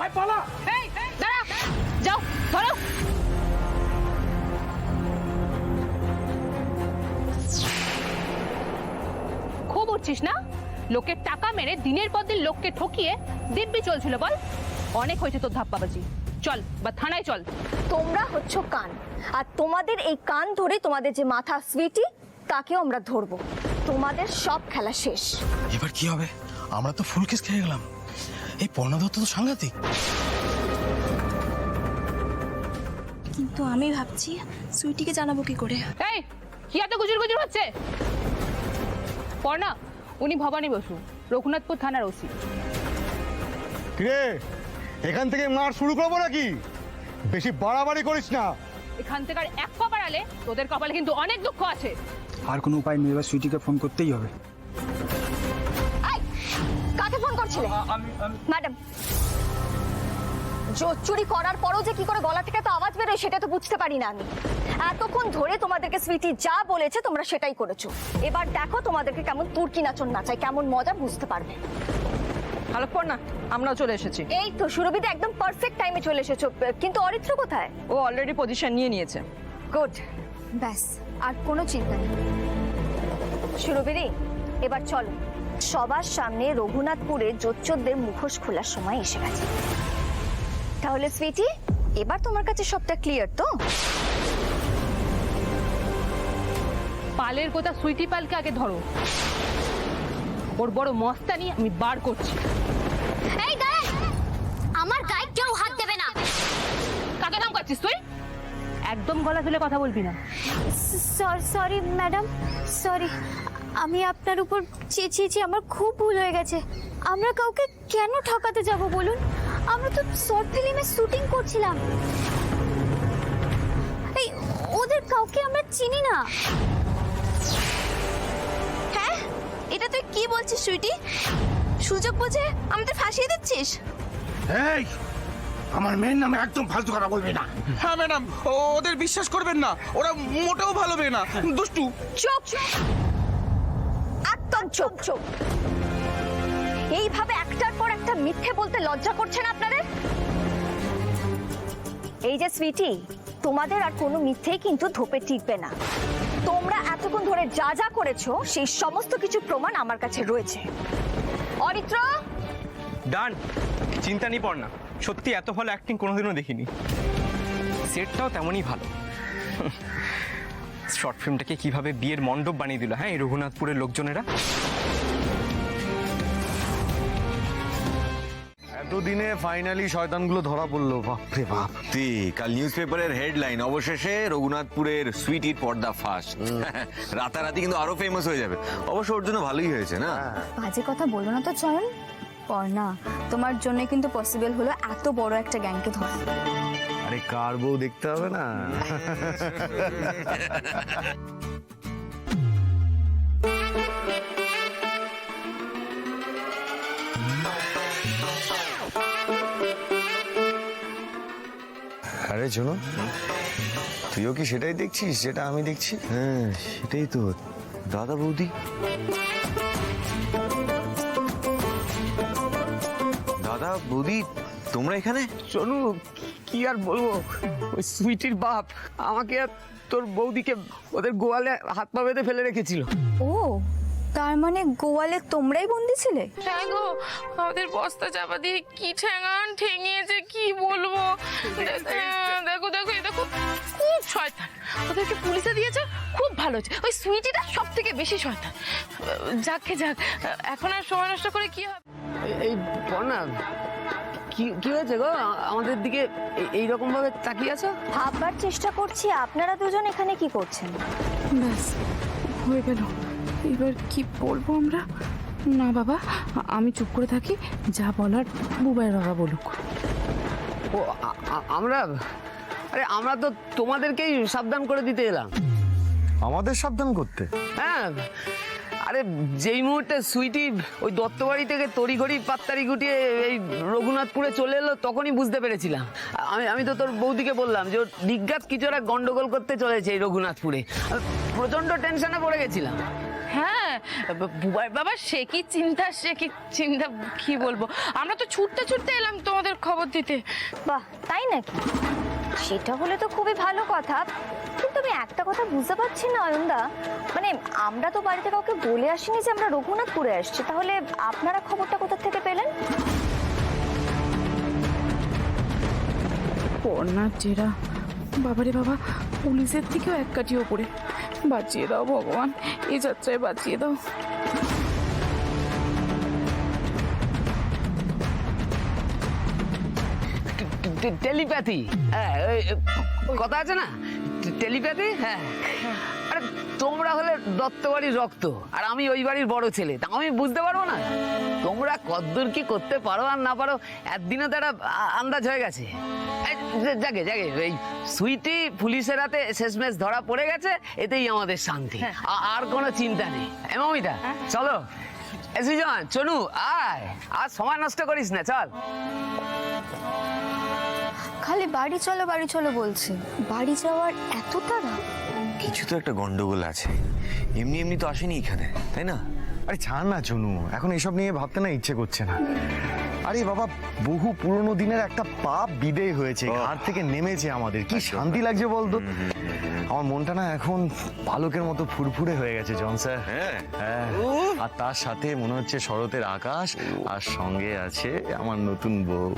ভাই পালা। এই দাঁড়া, যাও ধরো। খুব উঠছিস না? লোকের টাকা মেরে দিনের পর দিন লোককে ঠকিয়ে দিব্যি চলছিল বল। অনেক হয়েছে তোর ধাপ্পাবাজি, চল বা থানায় চল। তোমরা হচ্ছ কান, আর তোমাদের এই কান ধরে তোমাদের যে মাথা সুইটি তাকেও আমরা ধরবো। তোমাদের সব খেলা শেষ। এবার কি হবে? আমরা তো ফুল কেস খেয়ে গেলাম। এই পর্ণা দত্ত তো সাংঘাতিক। কিন্তু আমি ভাবছি সুইটিকে জানাবো কি করে। এই কি এত গুজুর গুজুর হচ্ছে? পর্ণা, উনি ভবানী বসু, রঘুনাথপুর থানার ওসি। কিরে, এখান থেকে মার শুরু করবো নাকি? বেশি বাড়াবাড়ি করিস না। এখান থেকে আর এক পা বাড়ালে তোদের কপালে কিন্তু অনেক দুঃখ আছে। আর কোনো উপায় নেই, এবার সুইটিকে ফোন করতেই হবে। এই, কাকে ফোন করছিলে? ম্যাডাম, চুরি করার পরও যে কি করে গলা থেকে তো আওয়াজ বেরোয় সেটা তো বুঝতে পারি না আমি। এতক্ষণ ধরে তোমাদেরকে সুইটি যা বলেছে তোমরা সেটাই করেছো। এবার দেখো তোমাদেরকে কেমন তুর্কি নাচন নাচায়, কেমন মজা বুঝতে পারবে। হ্যালো পর্ণা, আমরাও চলে এসেছি। এই তো সুরভিতে একদম পারফেক্ট টাইমে চলে এসেছো, কিন্তু অরিত্র কোথায়? ও অলরেডি পজিশন নিয়ে নিয়েছে। গুড, ব্যাস আর কোনো চিন্তা নেই। সুরভিদি, এবার চলো, সবার সামনে রঘুনাথপুরে জোচ্চোরদের মুখোশ খোলার সময় এসে গেছে। তাহলে সুইটি, এবার তোমার কাছে সবটা ক্লিয়ার তো? পালের কথা সুইটি পালকে আগে ধরো, ওর বড় মস্তানি আমি বার করছি। এই দাঁড়ান, আমার গায়ে কেউ হাত দেবে না। কাকে ধমকাচ্ছিস তুই? একদম গলা তুলে কথা বলবি না। Sorry madam, sorry. আমি আপনার উপর চেঁচিয়েছি, আমার খুব ভুল হয়ে গেছে। আমরা কাউকে কেন ঠকাতে যাব বলুন? আমরা তো শর্ট ফিল্মের শুটিং করছিলাম। এই ওদের কাউকে আমরা চিনি না। হ্যাঁ, এটা তুই কি বলছিস সুইটি? সুযোগ বুঝে আমাদের ফাঁসিয়ে দিচ্ছিস? এই, আমার মেয়ের নামে একদম ফালতু কথা বলবি না। হ্যাঁ ম্যাডাম, ওদের বিশ্বাস করবেন না, ওরা মোটেও ভালো মেয়ে না, দুষ্টু। চুপ, একদম চুপ চুপ। এইভাবে একটার পর একটা মিথ্যে বলতে লজ্জা করছে না আপনাদের? এই যে সুইটি, তোমাদের আর কোনো মিথ্যেই কিন্তু ধোপে টিকবে না। তোমরা এতক্ষণ ধরে যা যা করেছো সেই সমস্ত কিছু প্রমাণ আমার কাছে রয়েছে। অরিত্র, ডান, চিন্তা নেই পড়না। সত্যি এত ভালো অ্যাক্টিং কোনোদিনও দেখিনি। সেটটাও তেমনই ভালো। শর্ট ফিল্মটাকে কিভাবে বিয়ের মণ্ডপ বানিয়ে দিল, হ্যাঁ, এই রঘুনাথপুরের লোকজনেরা। এতদিনে ফাইনালি শয়তানগুলো ধরা পড়লো। বাপরে বাপ। কাল নিউজ পেপারের হেডলাইন, অবশেষে রঘুনাথপুরের সুইটির পর্দা ফাঁস। রাতারাতি কিন্তু আরো ফেমাস হয়ে যাবে। অবশ্য ওর জন্য ভালোই হয়েছে না? বাজে কথা বলবো না তো চয়ন। পর্ণা, তোমার জন্য কিন্তু পসিবল হলো এত বড় একটা গ্যাংকে ধরা। আরে কার বউ দেখতে হবে না? আরে শোনো, তুইও কি সেটাই দেখছিস যেটা আমি দেখছি? হ্যাঁ, সেটাই তো। দাদা বৌদি, দাদা বৌদি, তোমরা এখানে? চনু, কি আর বলবো, ওই সুইটির বাপ আমাকে আর তোর বৌদিকে ওদের গোয়ালে হাত পা বেঁধে ফেলে রেখেছিল। ও, তার মানে গোয়ালে তোমরাই বন্দি ছিলে? হ্যাঁ গো, আমাদের বস্তা চাপা দিয়ে কি ঠেঙান ঠেঙিয়েছে কি বলবো। দেখো দেখো এই দেখো, খুব শয়তান। ওদেরকে পুলিশে দিয়েছে, খুব ভালো হয়েছে। ওই সুইটিটা সব থেকে বেশি শয়তান। যাকে যাক, এখন আর সময় নষ্ট করে কি হবে। এই পর্ণা, কি হয়েছে গো? আমাদের দিকে এইরকম ভাবে তাকিয়ে আছো? ভাববার চেষ্টা করছি আপনারা দুজন এখানে কি করছেন। ব্যাস হয়ে গেল, এবার কি বলবো আমরা? না বাবা, আমি চুপ করে থাকি, যা বলার বুবাইয়ের বাবা বলুক। ও আমরা তো তোমাদেরকেই সাবধান করে দিতে এলাম। আমাদের সাবধান করতে? হ্যাঁ, আরে যেই মুহূর্তে সুইটি ওই দত্তবাড়ি থেকে তড়িঘড়ি পাত্তারি গুটিয়ে এই রঘুনাথপুরে চলে এলো, তখনই বুঝতে পেরেছিলাম। আমি তো তোর বৌদিকে বললাম যে ওর নিজ্ঞাত কিছু একটা গন্ডগোল করতে চলেছে এই রঘুনাথপুরে। প্রচন্ড টেনশনে পড়ে গেছিলাম। হ্যাঁ, বুবাই বাবা সে কি চিন্তা কি বলবো, আমরা তো ছুটতে ছুটতে এলাম তোমাদের খবর দিতে। বাহ, তাই নাকি? সেটা হলে তো খুবই ভালো কথা, কিন্তু আমি একটা কথা বুঝতে পারছি না অয়নদা, মানে আমরা তো বাড়িতে কাউকে বলে আসিনি যে আমরা রঘুনাথপুরে আসছি, তাহলে আপনারা খবরটা কোথা থেকে পেলেন? পড়নার জেরা, বাবারে বাবা, পুলিশের থেকেও এক কাঠি ওপরে। বাঁচিয়ে দাও ভগবান, এই যাত্রায় বাঁচিয়ে দাও। টেলিপ্যাথি, হ্যাঁ, কথা আছে না, টেলিপ্যাথি। হ্যাঁ, আরে তোমরা হলে দত্ত বাড়ির রক্ত, আর আমি ওই বাড়ির বড় ছেলে, তা আমি বুঝতে পারবো না? তোমরা কতদূর কি করতে পারো আর না পারো একদিনে তো একটা আন্দাজ হয়ে গেছে। জাগে এই সুইটি পুলিশের হাতে শেষমেশ ধরা পড়ে গেছে, এতেই আমাদের শান্তি, আর কোনো চিন্তা নেই। মমিতা চলো, সুজন, চনু আয়, আর সময় নষ্ট করিস না, চল। খালি বাড়ি চলো বলছে, বাড়ি যাওয়ার এত তাড়া? কিছু তো একটা গন্ডগোল আছে, এমনি এমনি তো আসেনি এখানে, তাই না? আরে ছাড় না চনু, এখন এসব নিয়ে ভাবতে না ইচ্ছে করছে না। আরে বাবা, বহু পুরনো দিনের একটা পাপ বিদেয় হয়েছে, ঘাট থেকে নেমেছে আমাদের, কি শান্তি লাগছে বলতো। আমার মনটা না এখন পালকের মতো ফুরফুরে হয়ে গেছে জন স্যার। হ্যাঁ, আর তার সাথে মনে হচ্ছে শরতের আকাশ, আর সঙ্গে আছে আমার নতুন বউ।